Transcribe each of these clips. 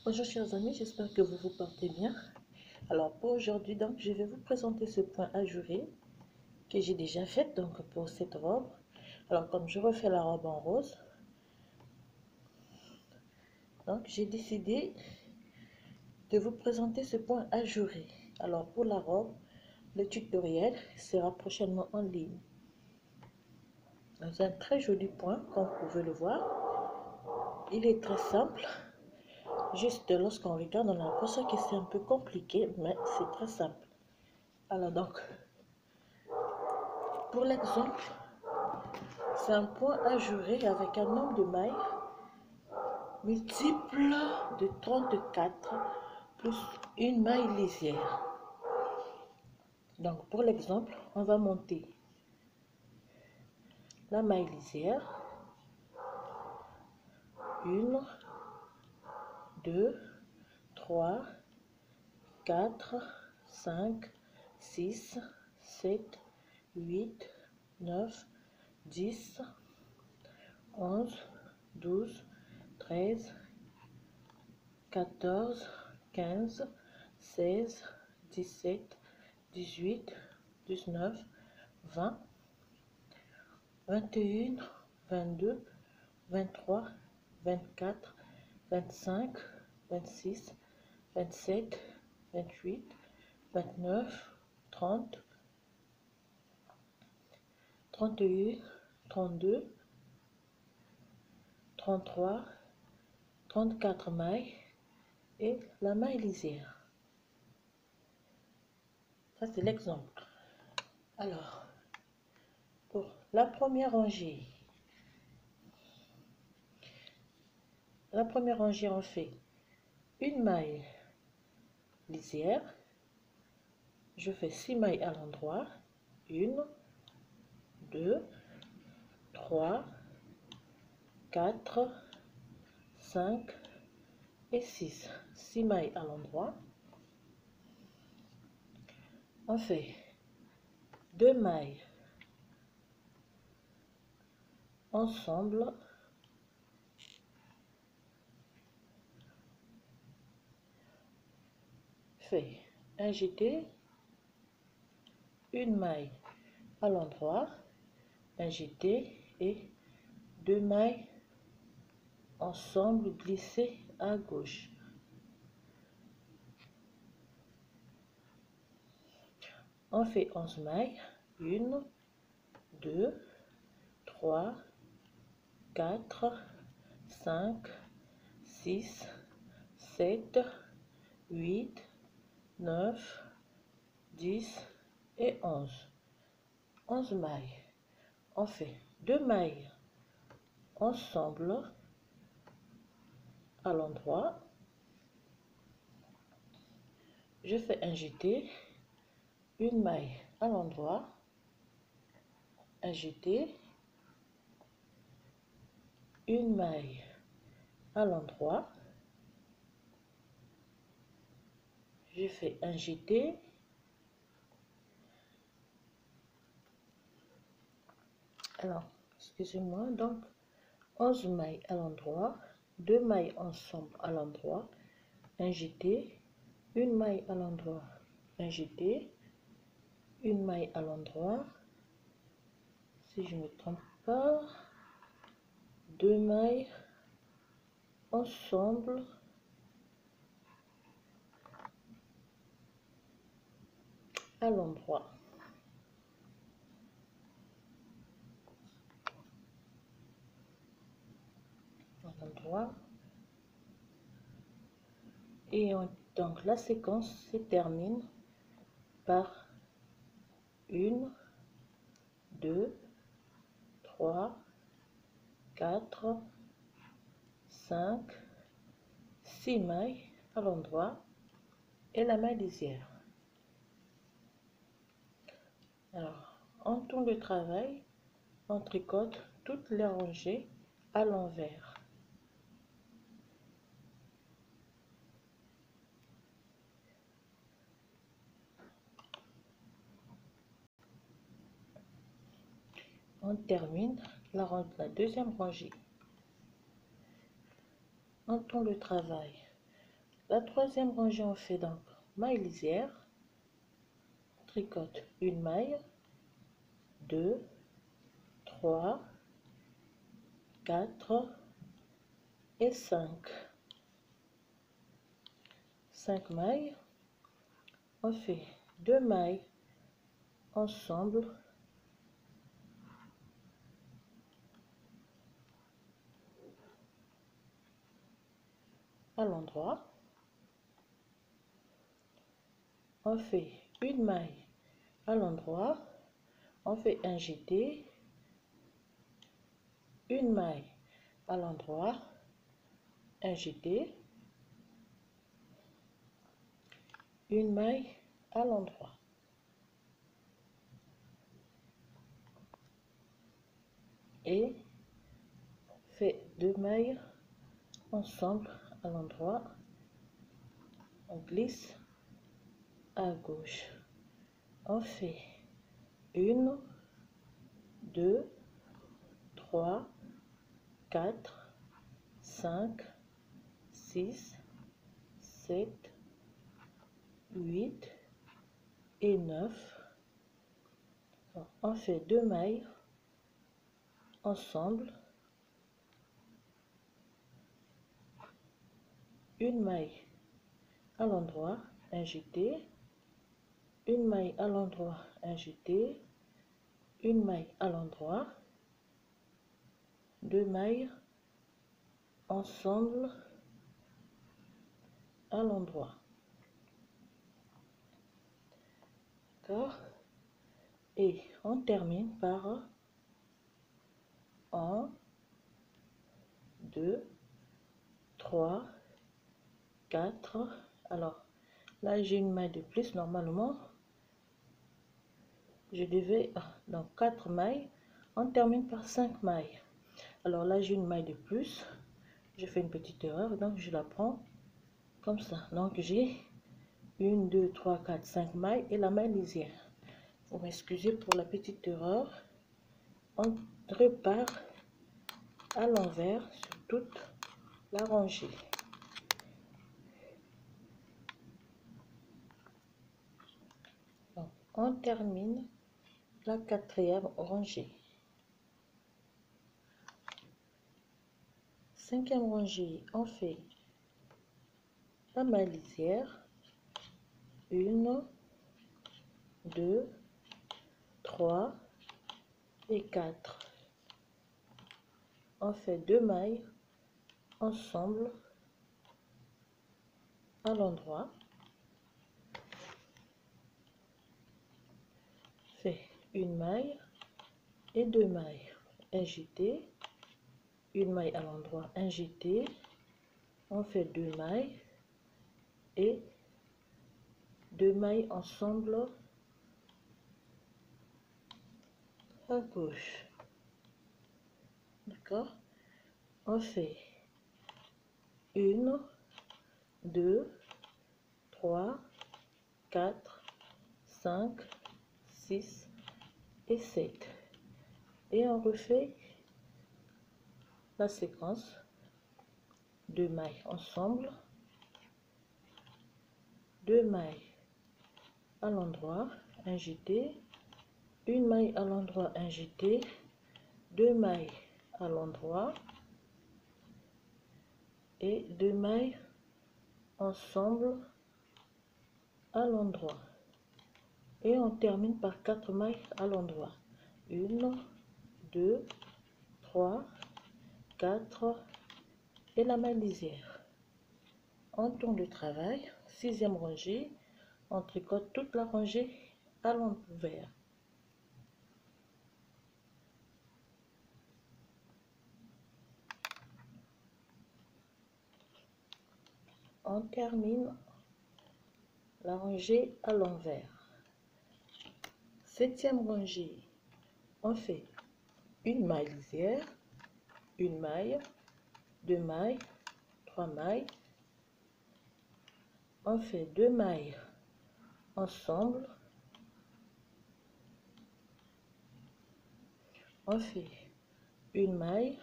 Bonjour chers amis, j'espère que vous vous portez bien. Alors pour aujourd'hui, donc, je vais vous présenter ce point ajouré que j'ai déjà fait donc pour cette robe. Alors comme je refais la robe en rose, donc j'ai décidé de vous présenter ce point ajouré. Alors pour la robe, le tutoriel sera prochainement en ligne. C'est un très joli point, comme vous pouvez le voir. Il est très simple. Juste lorsqu'on regarde, on a l'impression que c'est un peu compliqué, mais c'est très simple. Alors donc, pour l'exemple, c'est un point ajouré avec un nombre de mailles multiple de 34 plus une maille lisière. Donc pour l'exemple, on va monter la maille lisière. 1, 2, 3, 4, 5, 6, 7, 8, 9, 10, 11, 12, 13, 14, 15, 16, 17, 18, 19, 20, 21, 22, 23, 24, 25, 26, 27, 28, 29, 30, 31, 32, 33, 34 mailles et la maille lisière. Ça, c'est l'exemple. Alors, pour la première rangée, on fait une maille lisière. Je fais 6 mailles à l'endroit. 1, 2, 3, 4, 5 et 6. 6 mailles à l'endroit. On fait 2 mailles ensemble. Fait un jeté, une maille à l'endroit, un jeté et 2 mailles ensemble glissées à gauche. On fait 11 mailles. 1, 2, 3, 4, 5, 6, 7, 8, 9, 10 et 11. 11 mailles. On fait 2 mailles ensemble à l'endroit. Je fais un jeté, une maille à l'endroit, un jeté, une maille à l'endroit, je fais un jeté, alors excusez-moi, donc 11 mailles à l'endroit, 2 mailles ensemble à l'endroit, un jeté, une maille à l'endroit, un jeté, une maille à l'endroit, si je ne me trompe pas, 2 mailles ensemble à l'endroit. Et donc la séquence se termine par 1, 2, 3, 4, 5, 6 mailles à l'endroit et la maille lisière. Alors, on tourne le travail, on tricote toutes les rangées à l'envers. On termine la deuxième rangée. On tourne le travail, La troisième rangée, on fait donc maille lisière, tricote une maille, 2, 3, 4 et 5. 5 mailles, on fait 2 mailles ensemble à l'endroit. On fait une maille à l'endroit, on fait un jeté, une maille à l'endroit, un jeté, une maille à l'endroit. Et fait 2 mailles ensemble à l'endroit, on glisse à gauche, on fait 1, 2, 3, 4, 5, 6, 7, 8 et 9. On fait 2 mailles ensemble, une maille à l'endroit, un jeté, une maille à l'endroit, un jeté, une maille à l'endroit, 2 mailles ensemble à l'endroit. D'accord? Et on termine par 1, 2, 3, 4. Alors là, j'ai une maille de plus. Normalement, je devais, donc 4 mailles. On termine par 5 mailles. Alors là, j'ai une maille de plus. Je fais une petite erreur, donc je la prends comme ça. Donc j'ai 1, 2, 3, 4, 5 mailles et la maille lisière. Vous m'excusez pour la petite erreur. On repart à l'envers sur toute la rangée. Donc, on termine la 4e rangée. 5e rangée, on fait la maille lisière, 1, 2, 3 et 4. On fait 2 mailles ensemble à l'endroit, fait une maille et 2 mailles, un jeté, une maille à l'endroit, un jeté, on fait 2 mailles et 2 mailles ensemble à gauche. D'accord? On fait 1, 2, 3, 4, 5, 6 et 7. Et on refait la séquence, 2 mailles ensemble, 2 mailles à l'endroit, un jeté, une maille à l'endroit, un jeté, 2 mailles à l'endroit et 2 mailles ensemble à l'endroit. Et on termine par 4 mailles à l'endroit. 1, 2, 3, 4 et la maille lisière. On tourne le travail, 6e rangée, on tricote toute la rangée à l'envers. On termine la rangée à l'envers. 7e rangée, on fait une maille lisière, une maille, 2 mailles, 3 mailles, on fait 2 mailles ensemble, on fait une maille,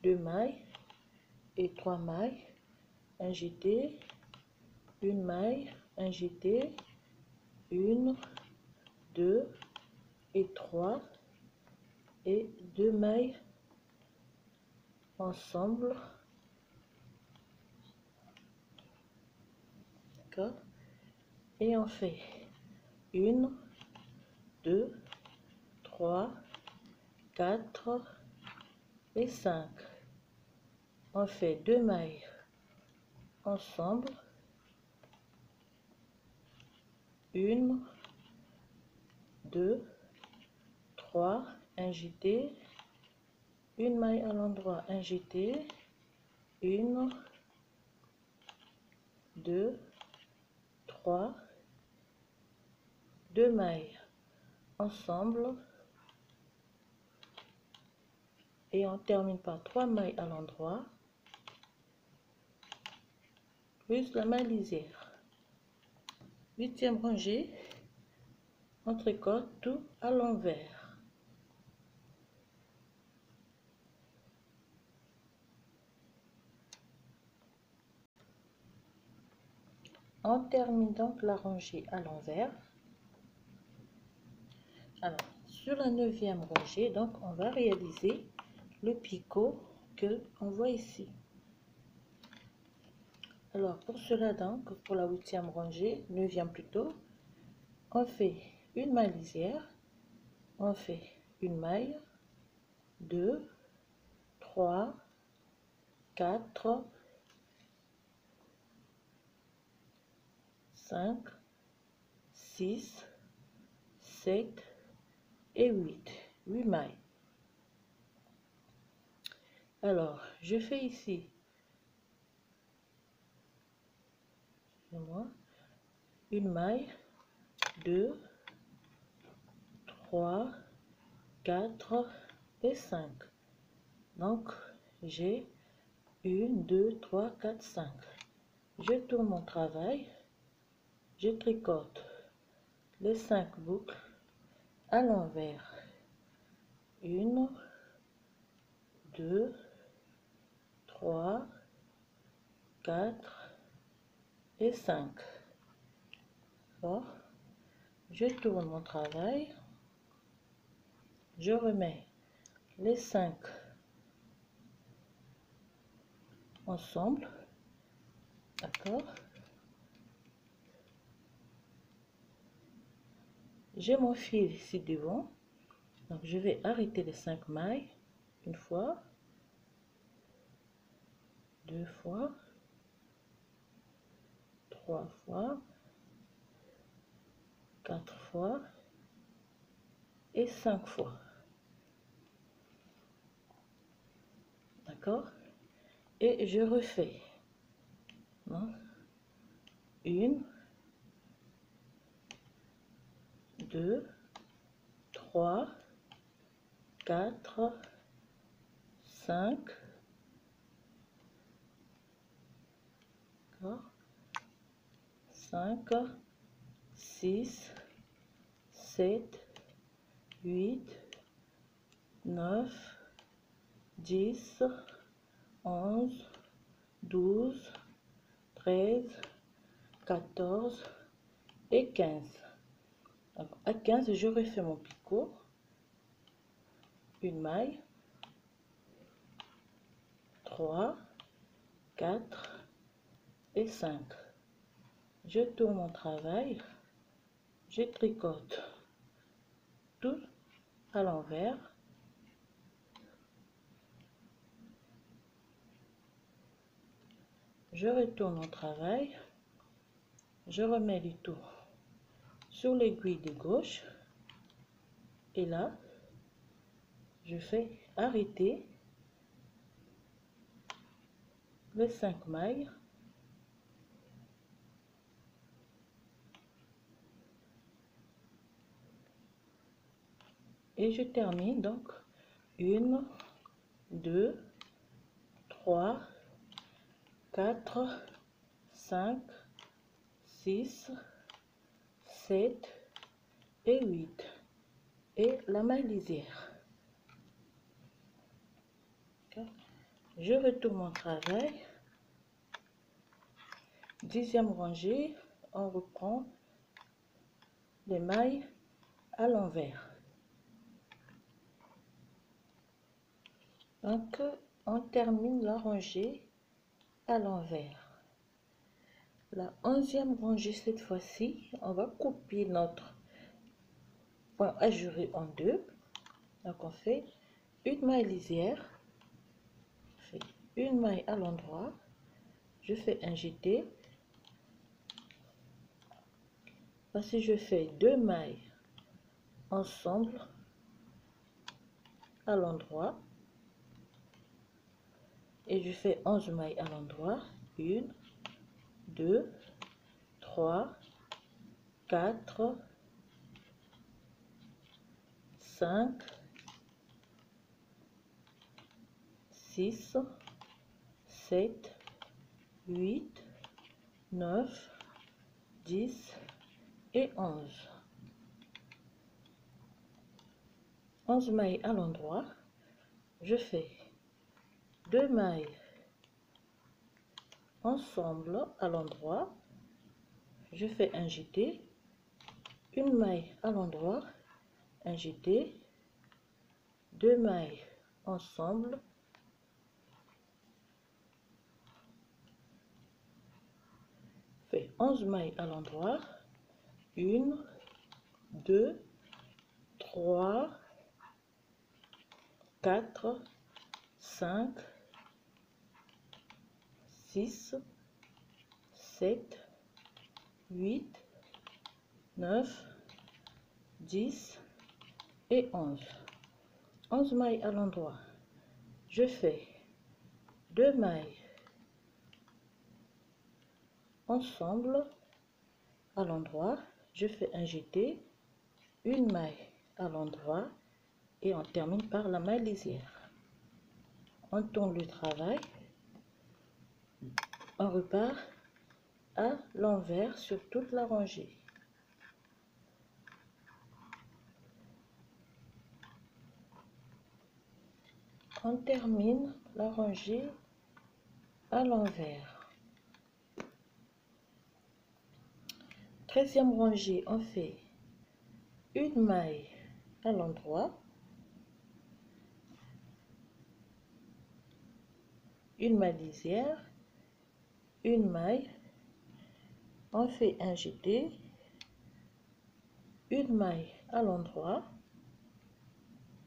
2 mailles et 3 mailles, un jeté, une maille, un jeté, 1, 2 et 3 et 2 mailles ensemble, d'accord, et on fait 1, 2, 3, 4 et 5. On fait 2 mailles ensemble, 1, 2, 3, un jeté, une maille à l'endroit, un jeté, 1, 2, 3, 2 mailles ensemble et on termine par 3 mailles à l'endroit plus la maille lisière. 8e rangée, on tricote tout à l'envers. On termine donc la rangée à l'envers. Alors, sur la 9e rangée, donc on va réaliser le picot que on voit ici. Alors, pour cela, donc, pour la 8e rangée, 9e plutôt, on fait une maille lisière, on fait une maille, 2, 3, 4, 5, 6, 7 et 8. 8 mailles. Alors, je fais ici une maille, 2, 3, 4 et 5. Donc, j'ai 1, 2, 3, 4, 5. Je tourne mon travail, je tricote les 5 boucles à l'envers. 1, 2, 3, 4 et 5. Bon, je tourne mon travail, je remets les 5 ensemble, d'accord. J'ai mon fil ici devant, donc je vais arrêter les 5 mailles, une fois, 2 fois, 3 fois, 4 fois et 5 fois, d'accord. Et je refais 1, 2, 3, 4, 5, 5, 6, 7, 8, 9, 10, 11, 12, 13, 14 et 15. Alors, à 15, je refais mon picot, une maille, 3, 4 et 5. Je tourne mon travail, je tricote tout à l'envers. Je retourne mon travail, je remets le tout sur l'aiguille de gauche et là, je fais arrêter les 5 mailles. Et je termine donc 1, 2, 3, 4, 5, 6, 7 et 8. Et la maille lisière. Je retourne mon travail. 10e rangée, on reprend les mailles à l'envers. Donc on termine la rangée à l'envers. La 11e rangée, cette fois-ci, on va couper notre point ajouré en deux. Donc on fait une maille lisière, je fais une maille à l'endroit, je fais un jeté. Voici, je fais 2 mailles ensemble à l'endroit et je fais 11 mailles à l'endroit. 1, 2, 3, 4, 5, 6, 7, 8, 9, 10 et 11. 11 mailles à l'endroit, je fais 2 mailles ensemble à l'endroit, je fais un jeté, une maille à l'endroit, un jeté, 2 mailles ensemble, fait 11 mailles à l'endroit, 1, 2, 3, 4, 5, 6, 7, 8, 9, 10 et 11. 11 mailles à l'endroit, je fais 2 mailles ensemble à l'endroit, je fais un jeté, une maille à l'endroit et on termine par la maille lisière. On tourne le travail, on repart à l'envers sur toute la rangée. On termine la rangée à l'envers. 13e rangée, on fait une maille à l'endroit, une maille lisière, une maille, on fait un jeté, une maille à l'endroit,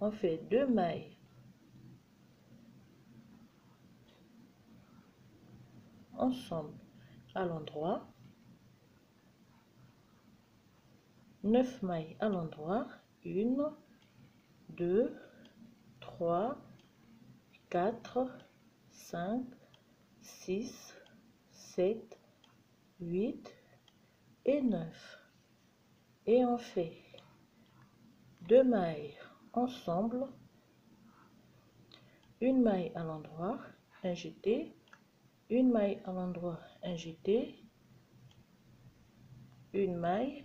on fait 2 mailles ensemble à l'endroit, 9 mailles à l'endroit, 1, 2, 3, 4, 5, 6, 7, 8 et 9. Et on fait 2 mailles ensemble, une maille à l'endroit, un jeté, une maille à l'endroit, un jeté, une maille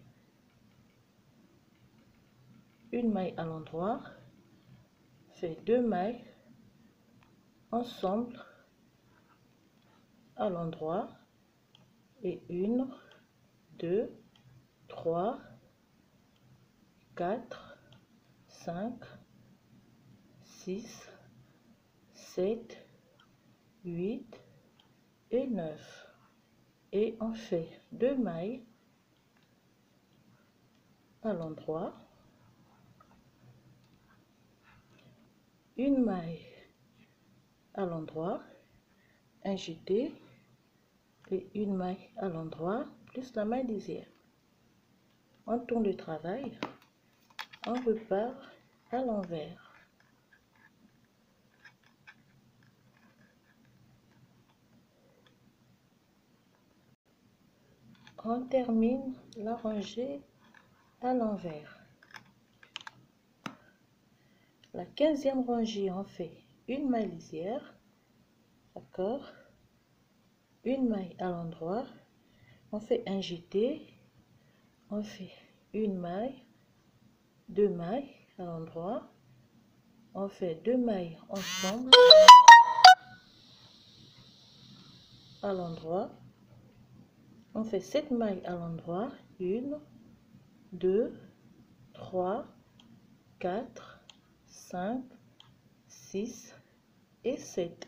à l'endroit, fait 2 mailles ensemble à l'endroit et 1, 2, 3, 4, 5, 6, 7, 8 et 9. Et on fait 2 mailles à l'endroit, une maille à l'endroit, un jeté et une maille à l'endroit plus la maille lisière. On tourne le travail, on repart à l'envers. On termine la rangée à l'envers. La 15e rangée, on fait une maille lisière, d'accord, une maille à l'endroit, on fait un jeté, on fait une maille, 2 mailles à l'endroit, on fait 2 mailles ensemble à l'endroit, On fait 7 mailles à l'endroit, 1, 2, 3, 4, 5, 6 et 7.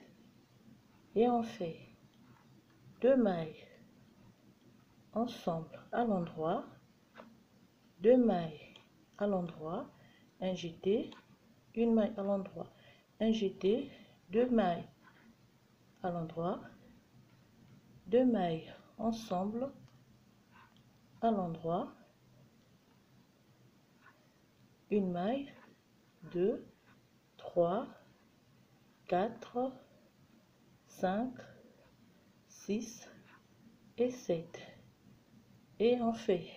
Et on fait 2 mailles ensemble à l'endroit, 2 mailles à l'endroit, un jeté, une maille à l'endroit, un jeté, 2 mailles à l'endroit, 2 mailles ensemble à l'endroit, une maille, 2, 3, 4, 5, 6 et 7. Et on fait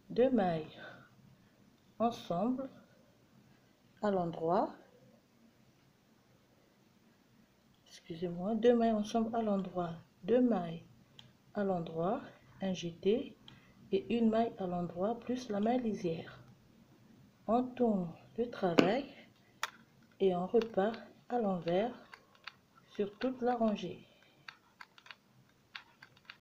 2 mailles ensemble à l'endroit, excusez-moi, 2 mailles ensemble à l'endroit, 2 mailles à l'endroit, un jeté et une maille à l'endroit plus la maille lisière. On tourne le travail et on repart à l'envers sur toute la rangée.